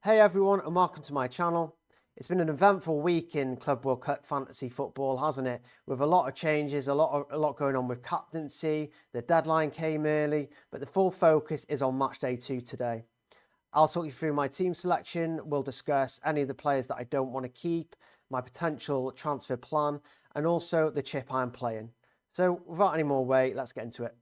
Hey everyone, and welcome to my channel. It's been an eventful week in Club World Cup fantasy football, hasn't it? With a lot of changes, a lot going on with captaincy. The deadline came early, but the full focus is on match day 2 today. I'll talk you through my team selection. We'll discuss any of the players that I don't want to keep, my potential transfer plan, and also the chip I'm playing. So without any more wait, let's get into it.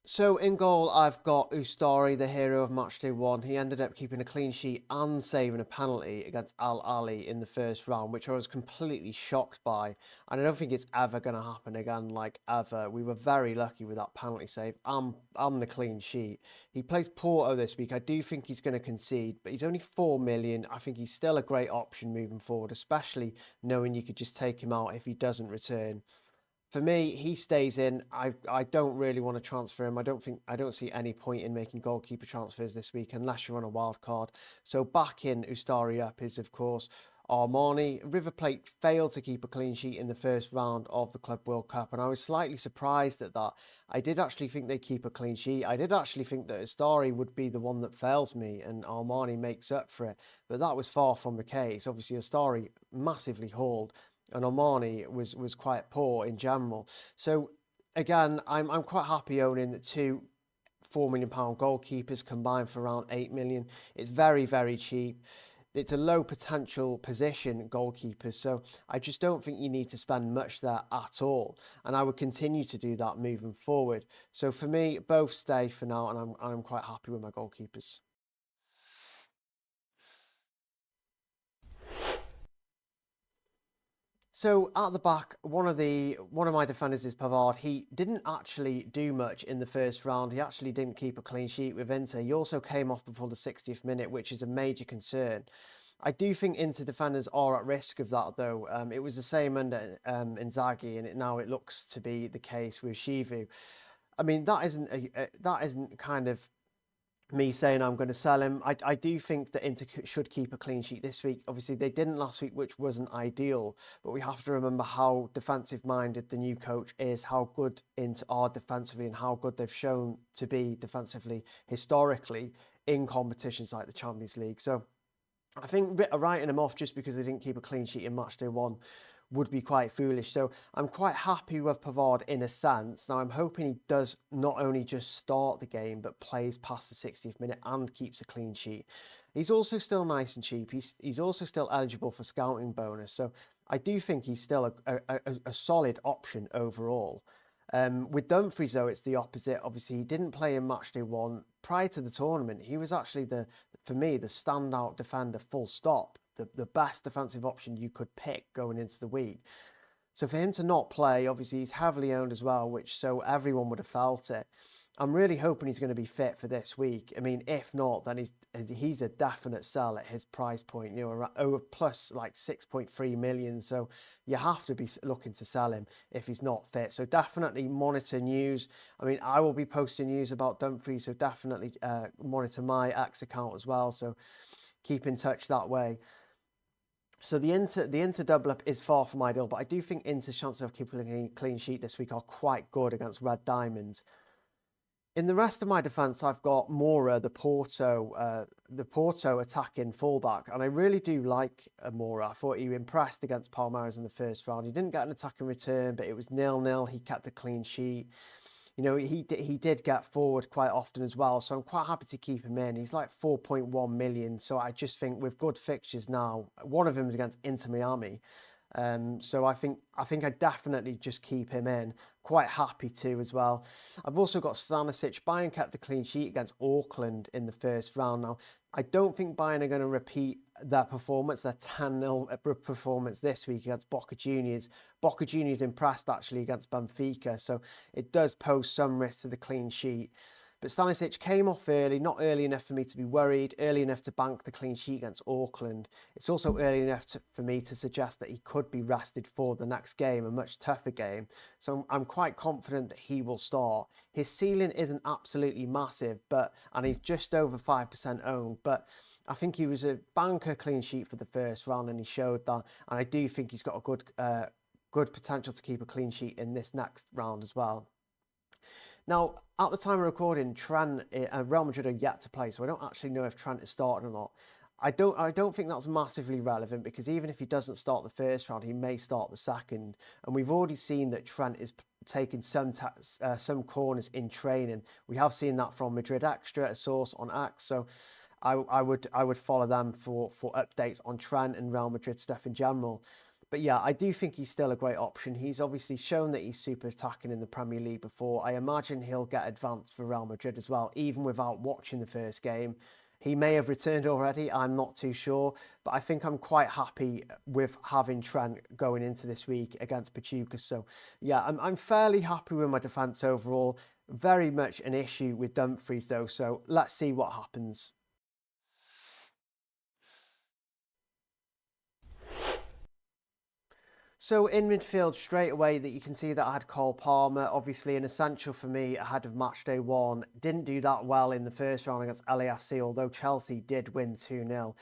So in goal, I've got Ustari, the hero of matchday 1. He ended up keeping a clean sheet and saving a penalty against Al Ali in the first round, which I was completely shocked by. And I don't think it's ever going to happen again, like ever. We were very lucky with that penalty save and the clean sheet. He plays Porto this week. I do think he's going to concede, but he's only 4 million. I think he's still a great option moving forward, especially knowing you could just take him out if he doesn't return. For me, he stays in. I don't really want to transfer him. I don't see any point in making goalkeeper transfers this week unless you're on a wild card. So back in Ustari up is of course Armani. River Plate failed to keep a clean sheet in the first round of the Club World Cup, and I was slightly surprised at that. I did actually think they'd keep a clean sheet. I did actually think that Ustari would be the one that fails me and Armani makes up for it, but that was far from the case. Obviously, Ustari massively hauled, and Omani was quite poor in general. So again, I'm quite happy owning the two £4 million goalkeepers combined for around 8 million. It's very cheap. It's a low potential position, goalkeepers, so I just don't think you need to spend much there at all. And I would continue to do that moving forward. So for me, both stay for now, and I'm quite happy with my goalkeepers. So at the back, one of my defenders is Pavard. He didn't actually do much in the first round. He actually didn't keep a clean sheet with Inter. He also came off before the 60th minute, which is a major concern. I do think Inter defenders are at risk of that, though. It was the same under Inzaghi, and now it looks to be the case with Shivu. I mean, that isn't kind of me saying I'm going to sell him. I do think that Inter should keep a clean sheet this week. Obviously, they didn't last week, which wasn't ideal, but we have to remember how defensive-minded the new coach is, how good Inter are defensively, and how good they've shown to be defensively historically in competitions like the Champions League. So I think writing them off just because they didn't keep a clean sheet in matchday 1 would be quite foolish. So I'm quite happy with Pavard in a sense. Now I'm hoping he does not only just start the game, but plays past the 60th minute and keeps a clean sheet. He's also still nice and cheap. He's also still eligible for scouting bonus. So I do think he's still a solid option overall. With Dumfries, though, it's the opposite. Obviously, he didn't play in matchday 1. Prior to the tournament, he was actually, for me, the standout defender, full stop. The best defensive option you could pick going into the week. So for him to not play, obviously he's heavily owned as well, which so everyone would have felt it. I'm really hoping he's going to be fit for this week. I mean, if not, then he's a definite sell at his price point, you know, over plus like 6.3 million. So you have to be looking to sell him if he's not fit. So definitely monitor news. I mean, I will be posting news about Dumfries, so definitely monitor my X account as well. So keep in touch that way. So the Inter double up is far from ideal, but I do think Inter's chances of keeping a clean sheet this week are quite good against Red Diamonds. In the rest of my defence, I've got Mora, the Porto attacking fullback, and I really do like Mora. I thought he impressed against Palmeiras in the first round. He didn't get an attacking return, but it was 0-0. He kept a clean sheet. You know, he did get forward quite often as well, so I'm quite happy to keep him in. He's like 4.1 million, so I just think with good fixtures now, one of them is against Inter Miami. So I think I definitely just keep him in. Quite happy to as well. I've also got Stanisic. Bayern kept the clean sheet against Auckland in the first round. Now, I don't think Bayern are going to repeat their performance, their 10-0 performance this week against Boca Juniors. Boca Juniors impressed actually against Benfica, so it does pose some risk to the clean sheet. But Stanisic came off early, not early enough for me to be worried, early enough to bank the clean sheet against Auckland. It's also early enough for me to suggest that he could be rested for the next game, a much tougher game. So I'm quite confident that he will start. His ceiling isn't absolutely massive, and he's just over 5% owned, but I think he was a banker clean sheet for the first round, and he showed that. And I do think he's got a good potential to keep a clean sheet in this next round as well. Now, at the time of recording, Trent and Real Madrid are yet to play, so I don't actually know if Trent is starting or not. I don't think that's massively relevant, because even if he doesn't start the first round, he may start the second. And we've already seen that Trent is taking some corners in training. We have seen that from Madrid Extra, a source on X. So I would follow them for updates on Trent and Real Madrid stuff in general. But yeah, I do think he's still a great option. He's obviously shown that he's super attacking in the Premier League before. I imagine he'll get advanced for Real Madrid as well, even without watching the first game. He may have returned already, I'm not too sure. But I think I'm quite happy with having Trent going into this week against Pachuca. So yeah, I'm fairly happy with my defence overall. Very much an issue with Dumfries though, so let's see what happens. So in midfield, straight away, that you can see that I had Cole Palmer, obviously an essential for me ahead of Matchday 1. Didn't do that well in the first round against LAFC, although Chelsea did win 2-0.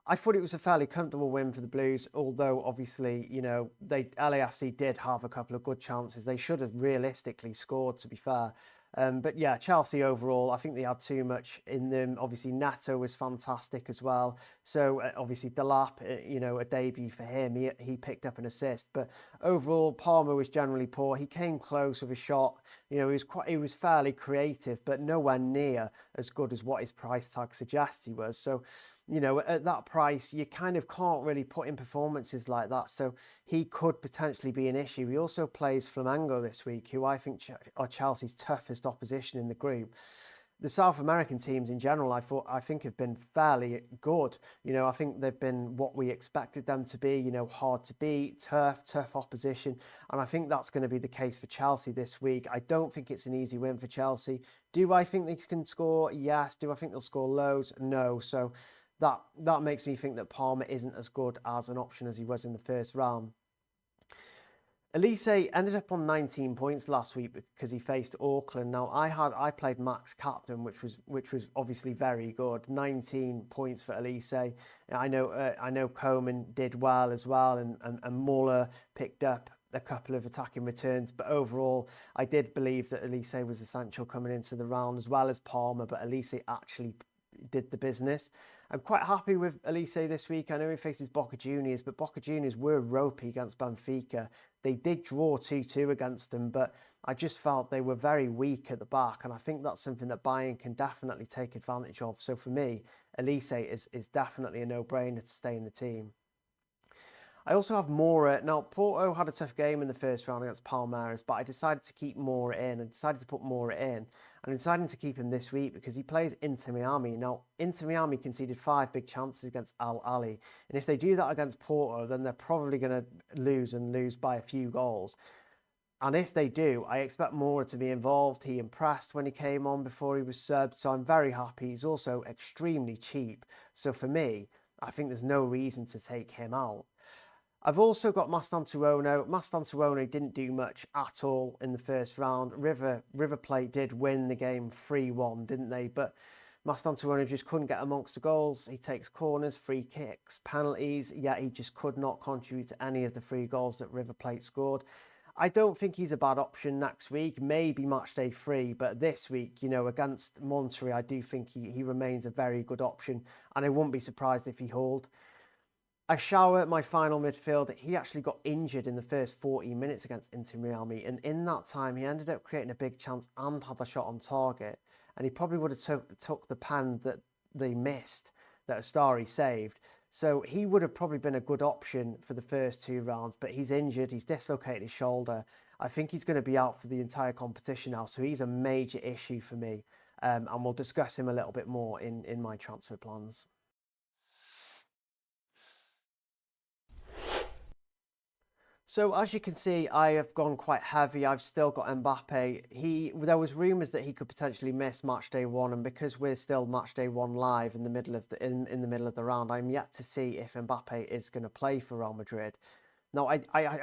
I thought it was a fairly comfortable win for the Blues, although obviously, LAFC did have a couple of good chances. They should have realistically scored, to be fair. But yeah, Chelsea overall, I think they had too much in them. Obviously, Neto was fantastic as well. So obviously, Delap, a debut for him. He picked up an assist. But overall, Palmer was generally poor. He came close with a shot. He was fairly creative, but nowhere near as good as what his price tag suggests he was. So, at that price, you kind of can't really put in performances like that. So he could potentially be an issue. He also plays Flamengo this week, who I think are Chelsea's toughest opposition in the group. The South American teams in general, I think have been fairly good. I think they've been what we expected them to be, hard to beat, tough opposition. And I think that's going to be the case for Chelsea this week. I don't think it's an easy win for Chelsea. Do I think they can score? Yes. Do I think they'll score loads? No. So that makes me think that Palmer isn't as good as an option as he was in the first round. Elise ended up on 19 points last week because he faced Auckland. Now I played Max Captain, which was obviously very good. 19 points for Elise. I know Coleman did well as well, and Muller picked up a couple of attacking returns. But overall, I did believe that Elise was essential coming into the round, as well as Palmer. But Elise actually did the business. I'm quite happy with Elise this week. I know he faces Boca Juniors, but Boca Juniors were ropey against Benfica. They did draw 2-2 against them, but I just felt they were very weak at the back, and I think that's something that Bayern can definitely take advantage of. So for me, Elise is definitely a no-brainer to stay in the team. I also have Mora. Now, Porto had a tough game in the first round against Palmeiras, but I decided to keep Mora in. I decided to put Mora in. And I'm deciding to keep him this week because he plays Inter Miami. Now, Inter Miami conceded 5 big chances against Al Ahly. And if they do that against Porto, then they're probably going to lose by a few goals. And if they do, I expect Mora to be involved. He impressed when he came on before he was subbed, so I'm very happy. He's also extremely cheap. So for me, I think there's no reason to take him out. I've also got Mastantuono. Mastantuono didn't do much at all in the first round. River Plate did win the game 3-1, didn't they? But Mastantuono just couldn't get amongst the goals. He takes corners, free kicks, penalties, yet he just could not contribute to any of the 3 goals that River Plate scored. I don't think he's a bad option next week, maybe Matchday 3, but this week, against Monterrey, I do think he remains a very good option, and I wouldn't be surprised if he hauled. Ashawa, my final midfield, he actually got injured in the first 40 minutes against Inter Miami, and in that time he ended up creating a big chance and had a shot on target, and he probably would have took the pen that they missed, that Astari saved. So he would have probably been a good option for the first 2 rounds, but he's injured, he's dislocated his shoulder. I think he's going to be out for the entire competition now, so he's a major issue for me, and we'll discuss him a little bit more in my transfer plans. So as you can see, I have gone quite heavy. I've still got Mbappe. There was rumours that he could potentially miss match day one, and because we're still match day one live in the middle of the middle of the round, I'm yet to see if Mbappe is going to play for Real Madrid. Now, I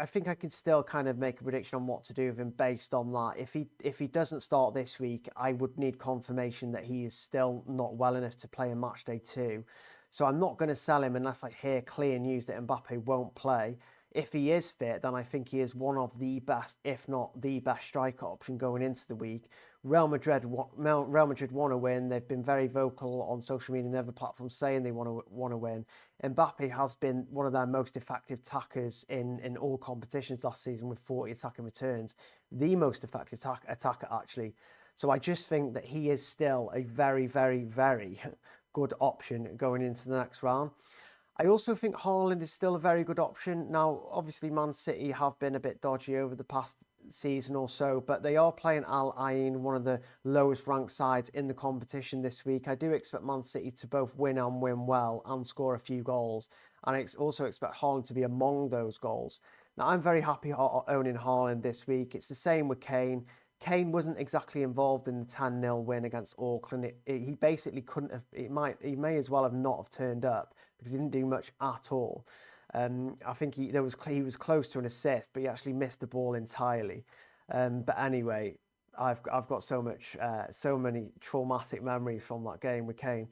think I can still kind of make a prediction on what to do with him based on that. If he doesn't start this week, I would need confirmation that he is still not well enough to play in match day two. So I'm not going to sell him unless I hear clear news that Mbappe won't play. If he is fit, then I think he is one of the best, if not the best striker option going into the week. Real Madrid want to win. They've been very vocal on social media and other platforms saying they want to win. Mbappe has been one of their most effective attackers in all competitions last season with 40 attacking returns. The most effective attacker, actually. So I just think that he is still a very, very, very good option going into the next round. I also think Haaland is still a very good option. Now, obviously, Man City have been a bit dodgy over the past season or so, but they are playing Al Ain, one of the lowest ranked sides in the competition this week. I do expect Man City to both win and win well and score a few goals. And I also expect Haaland to be among those goals. Now, I'm very happy owning Haaland this week. It's the same with Kane. Kane wasn't exactly involved in the 10-0 win against Auckland. He basically couldn't have, he may as well have not have turned up because he didn't do much at all. I think he was close to an assist, but he actually missed the ball entirely. But anyway, I've got so many traumatic memories from that game with Kane.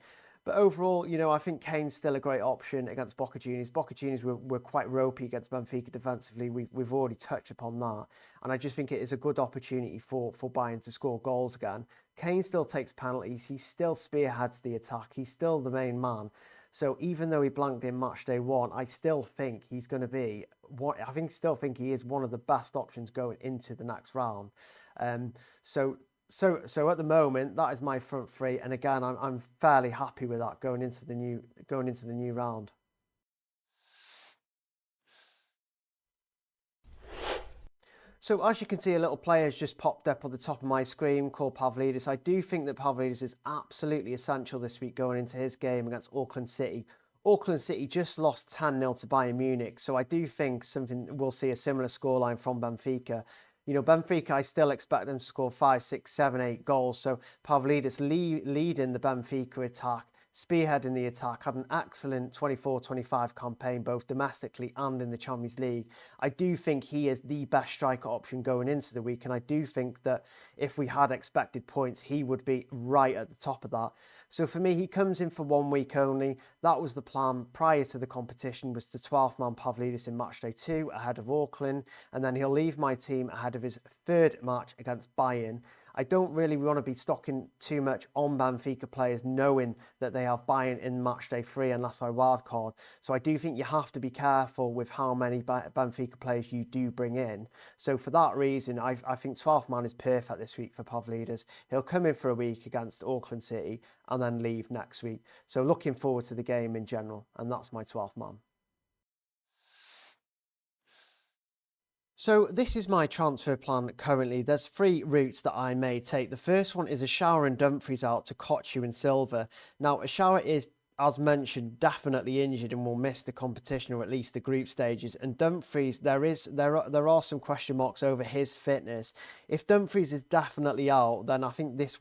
But overall, I think Kane's still a great option against Boca Juniors. Boca Juniors were quite ropey against Benfica defensively. We've already touched upon that. And I just think it is a good opportunity for Bayern to score goals again. Kane still takes penalties. He still spearheads the attack. He's still the main man. So even though he blanked in match day one, I still think he's going to be still think he is one of the best options going into the next round. So at the moment, that is my front three, and again, I'm fairly happy with that going into the new round. So as you can see, a little player has just popped up on the top of my screen called Pavlidis. I do think that Pavlidis is absolutely essential this week going into his game against Auckland City. Auckland City just lost 10-0 to Bayern Munich, so I do think we'll see a similar scoreline from Benfica. Benfica, I still expect them to score 5, 6, 7, 8 goals. So Pavlidis leading the Benfica attack, spearheading the attack, had an excellent 24-25 campaign, both domestically and in the Champions League. I do think he is the best striker option going into the week, and I do think that if we had expected points, he would be right at the top of that. So for me, he comes in for 1 week only. That was the plan prior to the competition, was to 12th man Pavlidis in match day 2 ahead of Auckland, and then he'll leave my team ahead of his third match against Bayern. I don't really want to be stocking too much on Benfica players, knowing that they have Bayern in match day 3 unless I wildcard. So I do think you have to be careful with how many Benfica players you do bring in. So for that reason, I think 12th man is perfect this week for Pavlidis. He'll come in for a week against Auckland City and then leave next week. So looking forward to the game in general, and that's my 12th man. So this is my transfer plan currently. There's 3 routes that I may take. The first one is Ashour and Dumfries out to Kochu and Silva. Now, Ashour is, as mentioned, definitely injured and will miss the competition or at least the group stages. And Dumfries, there are some question marks over his fitness. If Dumfries is definitely out, then I think this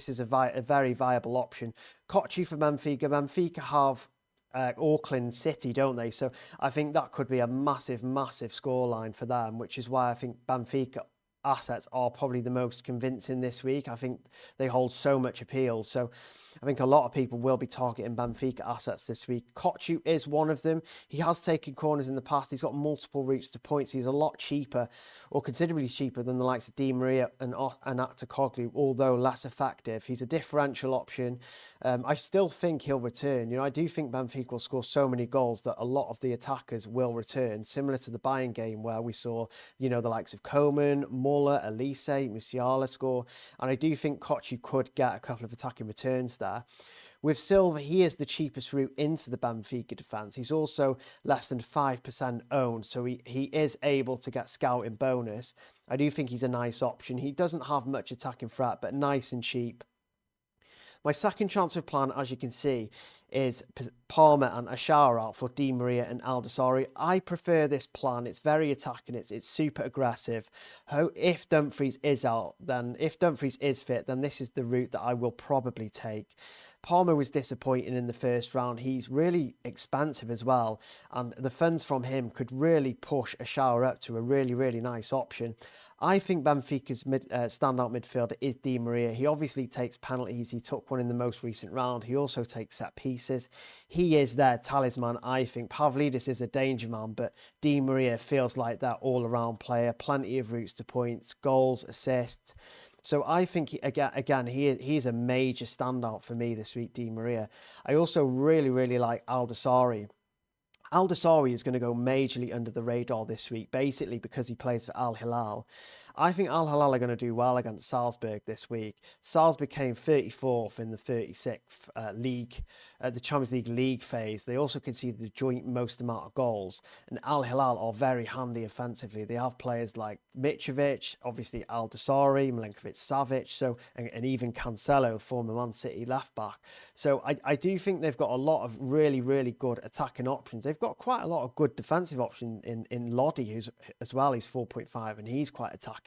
is a very viable option. Kochu for Benfica. Benfica have Auckland City, don't they? So I think that could be a massive, massive scoreline for them, which is why I think Benfica assets are probably the most convincing this week. I think they hold so much appeal. So I think a lot of people will be targeting Benfica assets this week. Kochu is one of them. He has taken corners in the past. He's got multiple routes to points. He's a lot cheaper, or considerably cheaper than the likes of Di Maria and Aktakoglu, although less effective. He's a differential option. I still think he'll return. I do think Benfica will score so many goals that a lot of the attackers will return, similar to the Bayern game where we saw, the likes of Coman, Muller, Elise, Musiala score. And I do think Kochu could get a couple of attacking returns there. With Silva, he is the cheapest route into the Benfica defence. He's also less than 5% owned, so he is able to get scouting bonus. I do think he's a nice option. He doesn't have much attacking threat, but nice and cheap. My second transfer plan, as you can see, is Palmer and Ashara out for Di Maria and Aldasari. I prefer this plan. It's very attacking. It's super aggressive. If Dumfries is out, then if Dumfries is fit, then this is the route that I will probably take. Palmer was disappointing in the first round. He's really expensive as well, and the funds from him could really push Ashara up to a really, really nice option. I think Benfica's standout midfielder is Di Maria. He obviously takes penalties. He took one in the most recent round. He also takes set pieces. He is their talisman, I think. Pavlidis is a danger man, but Di Maria feels like that all-around player. Plenty of routes to points, goals, assists. So I think, he's a major standout for me this week, Di Maria. I also really, really like Aldasari. Aldasari is going to go majorly under the radar this week, basically because he plays for Al Hilal. I think Al Hilal are going to do well against Salzburg this week. Salzburg came 34th in the 36th the Champions League phase. They also conceded the joint most amount of goals. And Al Hilal are very handy offensively. They have players like Mitrovic, obviously Aldasari, Milinkovic-Savic, and even Cancelo, former Man City left back. So I do think they've got a lot of really, really good attacking options. They've got quite a lot of good defensive options in Lodi, who's as well. He's 4.5 and he's quite attacking.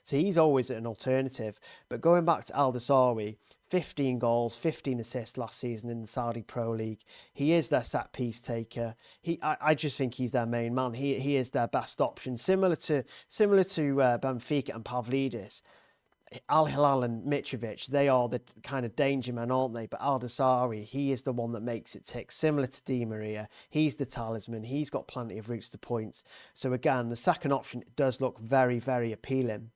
So he's always an alternative. But going back to Aldasari, 15 goals, 15 assists last season in the Saudi Pro League. He is their set piece taker. I just think he's their main man. He is their best option. Similar to Benfica and Pavlidis. Al Hilal and Mitrovic, they are the kind of danger men, aren't they? But Aldasari, he is the one that makes it tick. Similar to Di Maria, he's the talisman. He's got plenty of routes to points. So again, the second option does look very, very appealing.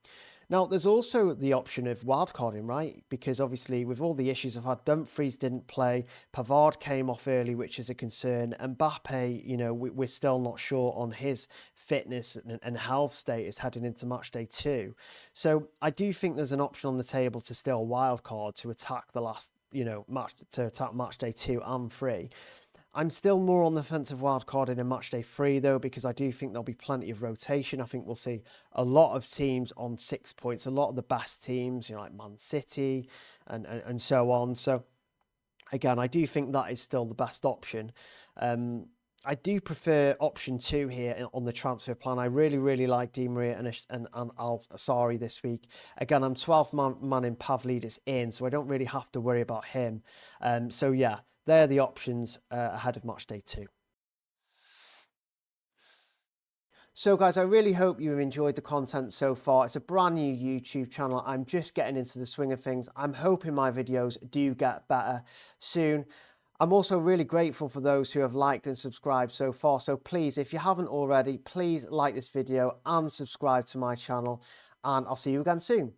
Now, there's also the option of wildcarding, right? Because obviously, with all the issues I've had, Dumfries didn't play. Pavard came off early, which is a concern. And Mbappe, we're still not sure on his fitness and health status heading into Matchday 2. So I do think there's an option on the table to still wildcard to attack the last, Matchday 2 and 3. I'm still more on the fence of wildcarding in Matchday 3 though, because I do think there'll be plenty of rotation. I think we'll see a lot of teams on 6 points, a lot of the best teams, like Man City and so on. So again, I do think that is still the best option. I do prefer option 2 here on the transfer plan. I really, really like Di Maria and Al-Asari this week. Again, I'm 12th man in Pavlidis in, so I don't really have to worry about him. So yeah, they're the options ahead of Matchday 2. So guys, I really hope you've enjoyed the content so far. It's a brand new YouTube channel. I'm just getting into the swing of things. I'm hoping my videos do get better soon. I'm also really grateful for those who have liked and subscribed so far. So please, if you haven't already, please like this video and subscribe to my channel. And I'll see you again soon.